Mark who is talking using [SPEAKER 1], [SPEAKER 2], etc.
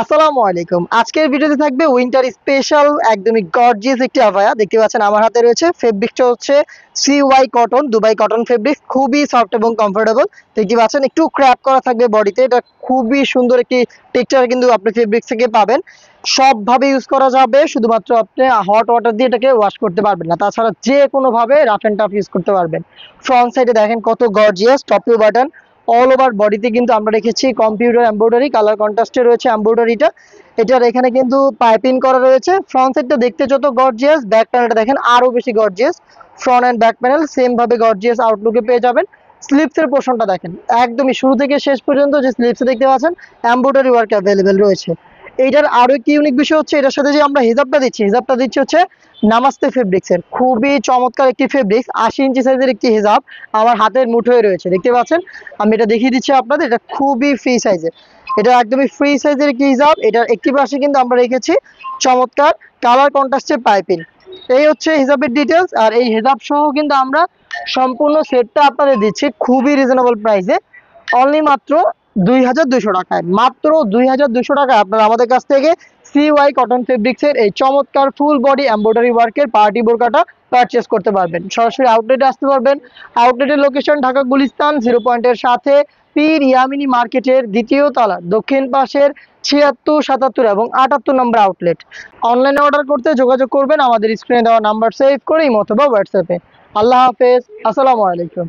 [SPEAKER 1] আসসালামু আলাইকুম। আজকের ভিডিওতে থাকবে উইন্টার স্পেশাল একদমই গর্জিয়াস একটি আভায়া। দেখতে পাচ্ছেন আমার হাতে রয়েছে। ফেব্রিকটা হচ্ছে CY cotton, Dubai cotton fabric. খুবই সফট এবং কমফোর্টেবল। দেখতে পাচ্ছেন একটু ক্র্যাপ করা থাকবে বডিতে। এটা খুবই সুন্দর একটি টেক্সচার কিন্তু আপনি ফেব্রিক থেকে পাবেন। সবভাবে ইউজ করা যাবে, শুধুমাত্র আপনি হট ওয়াটার দিয়ে এটাকে ওয়াশ করতে পারবেন না। তাছাড়া যে কোনোভাবে রাফ অ্যান্ড টাফ ইউজ করতে পারবেন। ফ্রন্ট সাইডে দেখেন কত gorgeous, top to button all over বডিতে কিন্তু আমরা রেখেছি কম্পিউটার এমব্রয়ডারি, কালার কন্ট্রাস্টে রয়েছে এমব্রয়ডারিটা। এটার এখানে কিন্তু পাইপিং করা রয়েছে। ফ্রন্ট সাইডটা দেখতে যত গর্জিয়াস, ব্যাক প্যানেলটা দেখেন আরো বেশি gorgeous. Front end back panel same ভাবে গর্জিয়াস আউটলুকে পেয়ে যাবেন। স্লিপসের পোর্শনটা দেখেন একদমই শুরু থেকে শেষ পর্যন্ত যে স্লিপসে দেখতে পাচ্ছেন এমব্রয়ডারি ওয়ার্ক অ্যাভেলেবেল রয়েছে। এইটার আরো একটি ইউনিক বিষয় হচ্ছে এটার সাথে যে আমরা হিজাবটা দিচ্ছি, হিজাবটা দিচ্ছি হচ্ছে নামাস্তে ফেব্রিক্সের। খুবই চমৎকার একটি ফেব্রিক্স, 80 ইঞ্চি সাইজের একটি হিজাব আমার হাতের মুঠোয় রয়েছে। দেখতে পাচ্ছেন, আমি এটা দেখিয়ে দিচ্ছি আপনাদের। এটা খুবই ফ্রি সাইজের, এটা একদমই ফ্রি সাইজের একটি হিজাব। এটার একটি পাশে কিন্তু আমরা রেখেছি চমৎকার কালার কন্ট্রাস্টের পাইপিং। এই হচ্ছে হিজাবের ডিটেলস। আর এই হিজাব সহ কিন্তু আমরা সম্পূর্ণ সেটটা আপনাদের দিচ্ছি খুবই রিজনেবল প্রাইসে, অনলি মাত্র 2200 টাকায়। মাত্র 2200 টাকায় আপনারা আমাদের কাছ থেকে সিওয়াই কটন ফেব্রিক্সের এই চমৎকার ফুল বডি এমব্রয়ডারি ওয়ার্কের পার্টি বোরকাটা পারচেস করতে পারবেন। সরাসরি আউটলেটে আসতে পারবেন। আউটলেটের লোকেশন ঢাকা গুলিস্তান 0 পয়েন্টের সাথে পীর ইয়ামিনী মার্কেটের দ্বিতীয় তলা, দক্ষিণ পাশের 76, 77 এবং 78 নম্বর আউটলেট। অনলাইনে অর্ডার করতে যোগাযোগ করবেন আমাদের স্ক্রিনে দেওয়া নাম্বার সেভ করে ইমো অথবা হোয়াটসঅ্যাপে। আল্লাহ হাফেজ, আসসালামু আলাইকুম।